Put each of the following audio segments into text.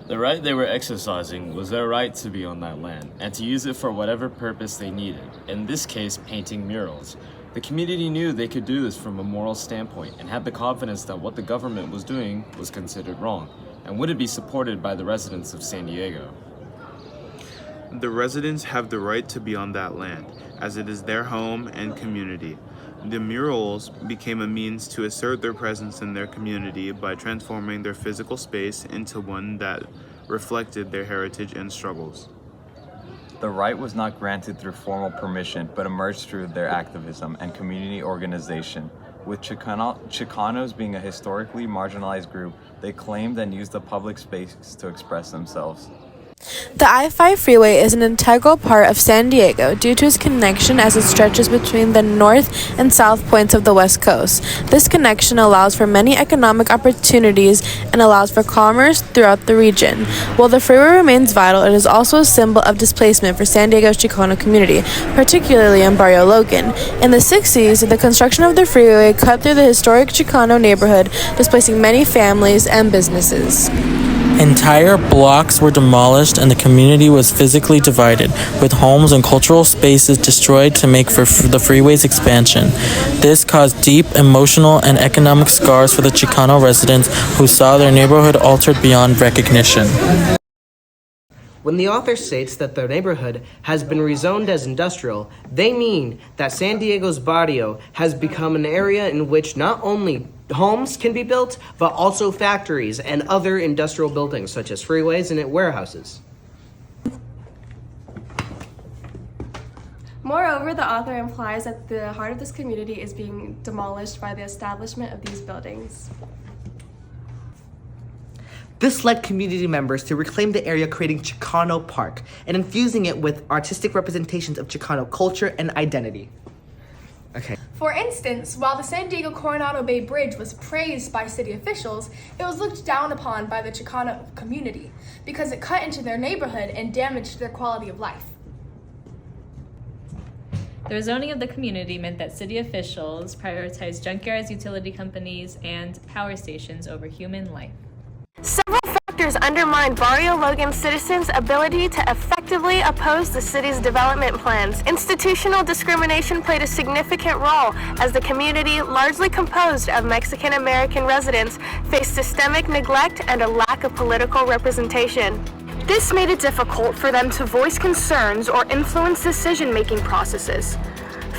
The right they were exercising was their right to be on that land and to use it for whatever purpose they needed, in this case, painting murals. The community knew they could do this from a moral standpoint and had the confidence that what the government was doing was considered wrong and wouldn't be supported by the residents of San Diego. The residents have the right to be on that land, as it is their home and community. The murals became a means to assert their presence in their community by transforming their physical space into one that reflected their heritage and struggles. The right was not granted through formal permission, but emerged through their activism and community organization. With Chicanos being a historically marginalized group, they claimed and used the public space to express themselves. The I-5 freeway is an integral part of San Diego due to its connection as it stretches between the north and south points of the West Coast. This connection allows for many economic opportunities and allows for commerce throughout the region. While the freeway remains vital, it is also a symbol of displacement for San Diego's Chicano community, particularly in Barrio Logan. In the 60s, the construction of the freeway cut through the historic Chicano neighborhood, displacing many families and businesses. Entire blocks were demolished and the community was physically divided, with homes and cultural spaces destroyed to make for the freeway's expansion. This caused deep emotional and economic scars for the Chicano residents who saw their neighborhood altered beyond recognition. When the author states that the neighborhood has been rezoned as industrial, they mean that San Diego's barrio has become an area in which not only homes can be built, but also factories and other industrial buildings such as freeways and warehouses. Moreover, the author implies that the heart of this community is being demolished by the establishment of these buildings. This led community members to reclaim the area, creating Chicano Park and infusing it with artistic representations of Chicano culture and identity. Okay. For instance, while the San Diego Coronado Bay Bridge was praised by city officials, it was looked down upon by the Chicano community because it cut into their neighborhood and damaged their quality of life. The rezoning of the community meant that city officials prioritized junkyards, utility companies, and power stations over human life. Several factors undermined Barrio Logan's citizens' ability to effectively oppose the city's development plans. Institutional discrimination played a significant role as the community, largely composed of Mexican-American residents, faced systemic neglect and a lack of political representation. This made it difficult for them to voice concerns or influence decision-making processes.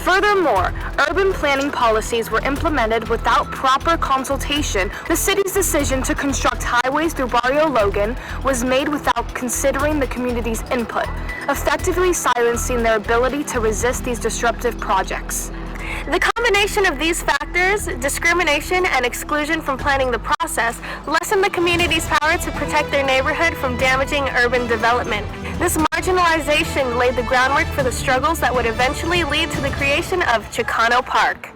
Furthermore, urban planning policies were implemented without proper consultation. The city's decision to construct highways through Barrio Logan was made without considering the community's input, effectively silencing their ability to resist these disruptive projects. The combination of these factors, discrimination and exclusion from planning the process, lessened the community's power to protect their neighborhood from damaging urban development. This marginalization laid the groundwork for the struggles that would eventually lead to the creation of Chicano Park.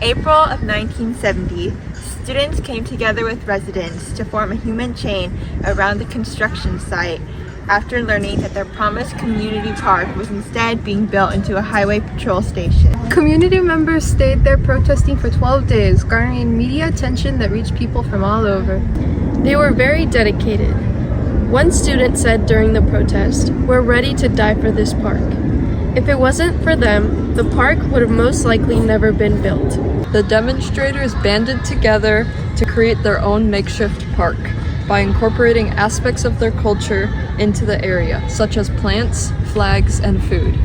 April of 1970, students came together with residents to form a human chain around the construction site after learning that their promised community park was instead being built into a highway patrol station. Community members stayed there protesting for 12 days, garnering media attention that reached people from all over. They were very dedicated. One student said during the protest, "We're ready to die for this park." If it wasn't for them, the park would have most likely never been built. The demonstrators banded together to create their own makeshift park by incorporating aspects of their culture into the area, such as plants, flags, and food.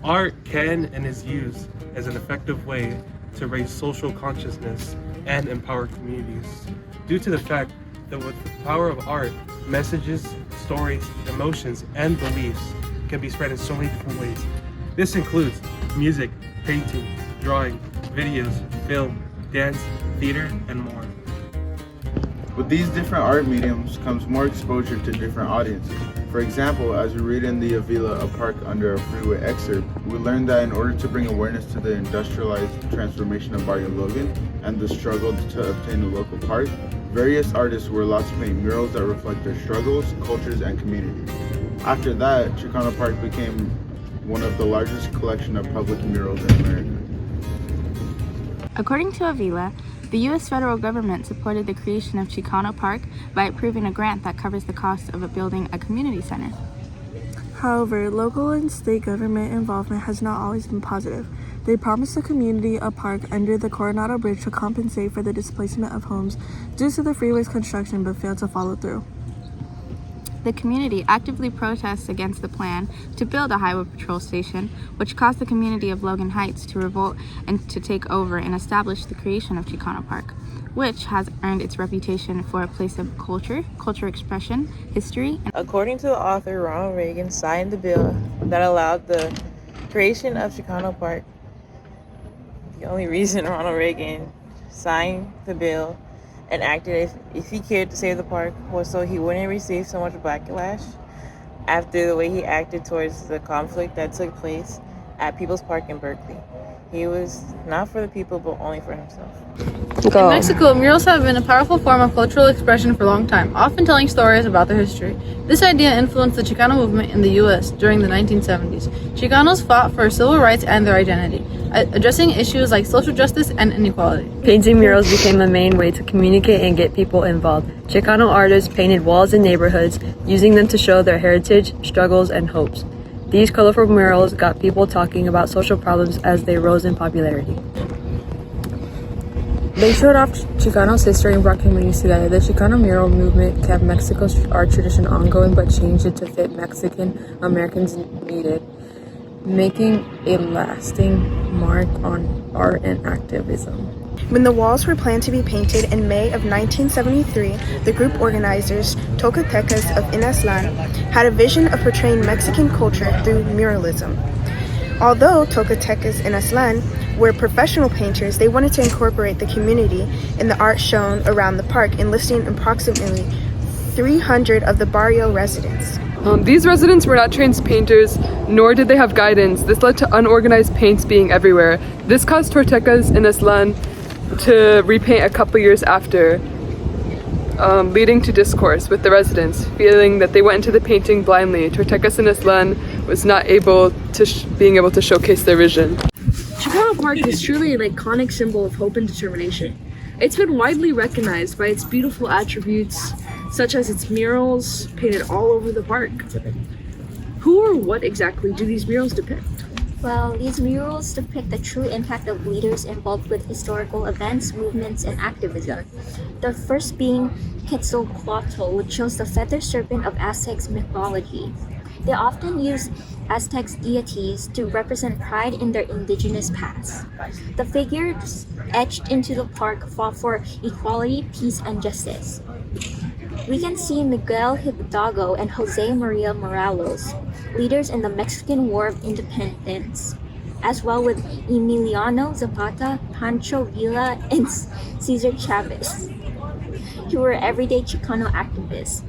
Art can and is used as an effective way to raise social consciousness and empower communities. Due to the fact that with the power of art, messages, stories, emotions, and beliefs can be spread in so many different ways. This includes music, painting, drawing, videos, film, dance, theater, and more. With these different art mediums comes more exposure to different audiences. For example, as we read in the Avila, A Park Under a Freeway excerpt, we learned that in order to bring awareness to the industrialized transformation of Barrio Logan and the struggle to obtain a local park, various artists were allowed to paint murals that reflect their struggles, cultures, and communities. After that, Chicano Park became one of the largest collection of public murals in America. According to Avila, The U.S. federal government supported the creation of Chicano Park by approving a grant that covers the cost of building a community center. However, local and state government involvement has not always been positive. They promised the community a park under the Coronado Bridge to compensate for the displacement of homes due to the freeway's construction, but failed to follow through. The community actively protests against the plan to build a highway patrol station, which caused the community of Logan Heights to revolt and to take over and establish the creation of Chicano Park, which has earned its reputation for a place of culture expression, history, and... According to the author, Ronald Reagan signed the bill that allowed the creation of Chicano Park. The only reason Ronald Reagan signed the bill and acted if he cared to save the park was so he wouldn't receive so much backlash after the way he acted towards the conflict that took place at People's Park in Berkeley. He was not for the people, but only for himself. In Mexico, murals have been a powerful form of cultural expression for a long time, often telling stories about their history. This idea influenced the Chicano movement in the U.S. during the 1970s. Chicanos fought for civil rights and their identity, addressing issues like social justice and inequality. Painting murals became a main way to communicate and get people involved. Chicano artists painted walls in neighborhoods, using them to show their heritage, struggles, and hopes. These colorful murals got people talking about social problems as they rose in popularity. They showed off Chicano's history and brought communities together. The Chicano mural movement kept Mexico's art tradition ongoing but changed it to fit Mexican Americans' needed, making a lasting mark on art and activism. When the walls were planned to be painted in May of 1973, the group organizers, Tocotecas of Inaslan, had a vision of portraying Mexican culture through muralism. Although Tocotecas Inaslan were professional painters, they wanted to incorporate the community in the art shown around the park, enlisting approximately 300 of the barrio residents. These residents were not trained painters, nor did they have guidance. This led to unorganized paints being everywhere. This caused Tocotecas Inaslan to repaint a couple years after, leading to discourse with the residents, feeling that they went into the painting blindly. Tocotecas Inaslan was not able to being able to showcase their vision. Chicano Park is truly an iconic symbol of hope and determination. It's been widely recognized by its beautiful attributes, such as its murals painted all over the park. Who or what exactly do these murals depict? Well, these murals depict the true impact of leaders involved with historical events, movements, and activism. The first being Quetzalcoatl, which shows the feathered serpent of Aztec mythology. They often use Aztec deities to represent pride in their indigenous past. The figures etched into the park fought for equality, peace, and justice. We can see Miguel Hidalgo and Jose Maria Morelos, leaders in the Mexican War of Independence, as well with Emiliano Zapata, Pancho Villa, and Cesar Chavez, who were everyday Chicano activists.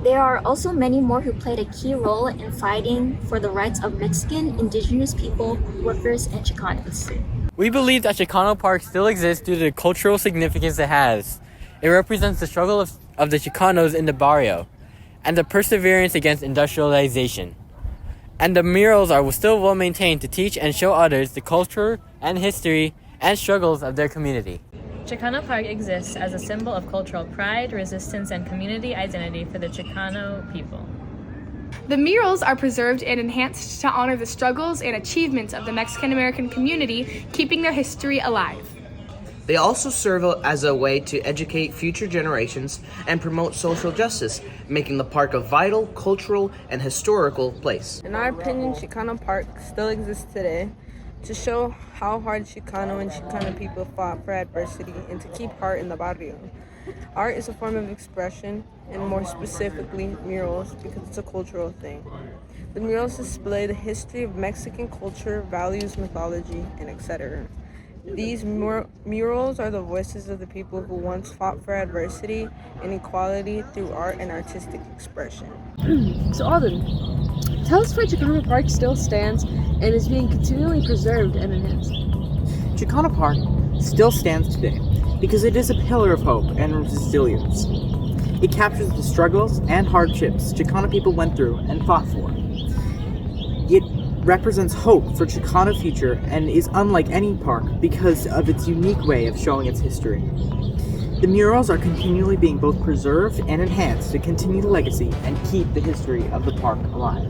There are also many more who played a key role in fighting for the rights of Mexican, indigenous people, workers, and Chicanos. We believe that Chicano Park still exists due to the cultural significance it has. It represents the struggle of the Chicanos in the barrio and the perseverance against industrialization. And the murals are still well maintained to teach and show others the culture and history and struggles of their community. Chicano Park exists as a symbol of cultural pride, resistance, and community identity for the Chicano people. The murals are preserved and enhanced to honor the struggles and achievements of the Mexican American community, keeping their history alive. They also serve as a way to educate future generations and promote social justice, making the park a vital cultural and historical place. In our opinion, Chicano Park still exists today to show how hard Chicano and Chicano people fought for adversity and to keep heart in the barrio. Art is a form of expression, and more specifically, murals, because it's a cultural thing. The murals display the history of Mexican culture, values, mythology, and etc. These murals are the voices of the people who once fought for adversity and equality through art and artistic expression. So Alden, tell us why Chicano Park still stands and is being continually preserved and enhanced. Chicano Park still stands today because it is a pillar of hope and resilience. It captures the struggles and hardships Chicano people went through and fought for. It represents hope for Chicano future and is unlike any park because of its unique way of showing its history. The murals are continually being both preserved and enhanced to continue the legacy and keep the history of the park alive.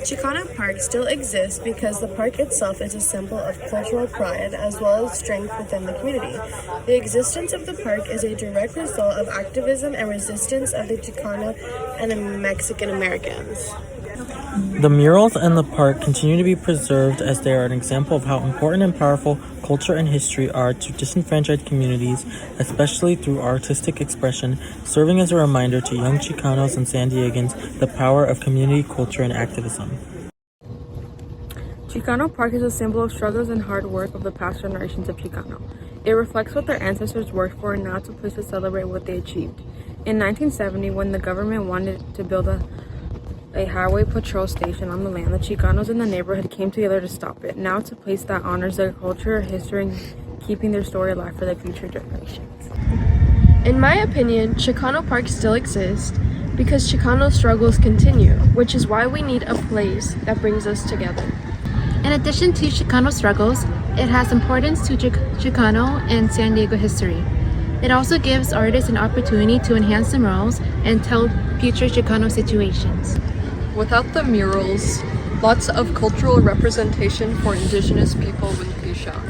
Chicano Park still exists because the park itself is a symbol of cultural pride as well as strength within the community. The existence of the park is a direct result of activism and resistance of the Chicano and the Mexican Americans. The murals and the park continue to be preserved as they are an example of how important and powerful culture and history are to disenfranchised communities, especially through artistic expression, serving as a reminder to young Chicanos and San Diegans the power of community culture and activism. Chicano Park is a symbol of struggles and hard work of the past generations of Chicano. It reflects what their ancestors worked for and now it's a place to celebrate what they achieved. In 1970, when the government wanted to build a highway patrol station on the land, the Chicanos in the neighborhood came together to stop it. Now it's a place that honors their culture, history, and keeping their story alive for the future generations. In my opinion, Chicano Park still exists because Chicano struggles continue, which is why we need a place that brings us together. In addition to Chicano struggles, it has importance to Chicano and San Diego history. It also gives artists an opportunity to enhance the murals and tell future Chicano situations. Without the murals, lots of cultural representation for indigenous people would be shown.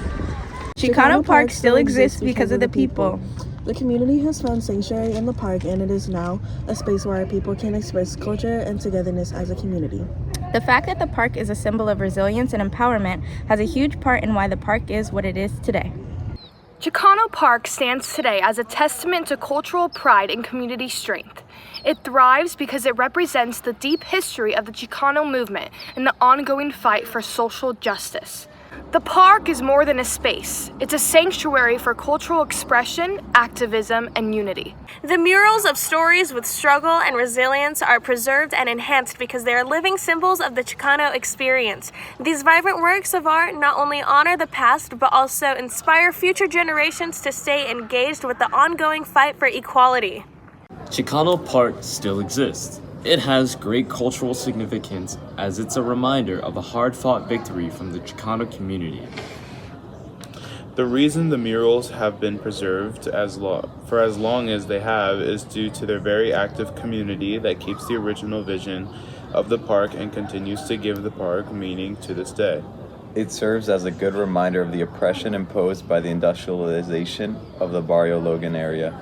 Chicano Park still exists because of the people. The community has found sanctuary in the park, and it is now a space where our people can express culture and togetherness as a community. The fact that the park is a symbol of resilience and empowerment has a huge part in why the park is what it is today. Chicano Park stands today as a testament to cultural pride and community strength. It thrives because it represents the deep history of the Chicano movement and the ongoing fight for social justice. The park is more than a space. It's a sanctuary for cultural expression, activism, and unity. The murals of stories with struggle and resilience are preserved and enhanced because they are living symbols of the Chicano experience. These vibrant works of art not only honor the past, but also inspire future generations to stay engaged with the ongoing fight for equality. Chicano Park still exists. It has great cultural significance as it's a reminder of a hard-fought victory from the Chicano community. The reason the murals have been preserved for as long as they have is due to their very active community that keeps the original vision of the park and continues to give the park meaning to this day. It serves as a good reminder of the oppression imposed by the industrialization of the Barrio Logan area.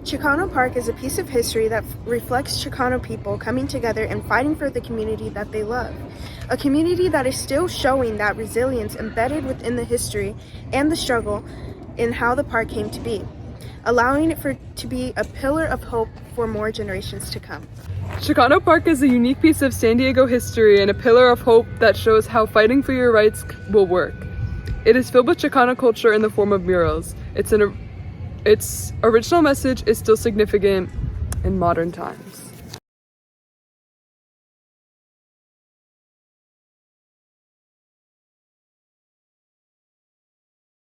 Chicano Park is a piece of history that reflects Chicano people coming together and fighting for the community that they love. A community that is still showing that resilience embedded within the history and the struggle in how the park came to be, allowing it to be a pillar of hope for more generations to come. Chicano Park is a unique piece of San Diego history and a pillar of hope that shows how fighting for your rights will work. It is filled with Chicano culture in the form of murals. Its original message is still significant in modern times.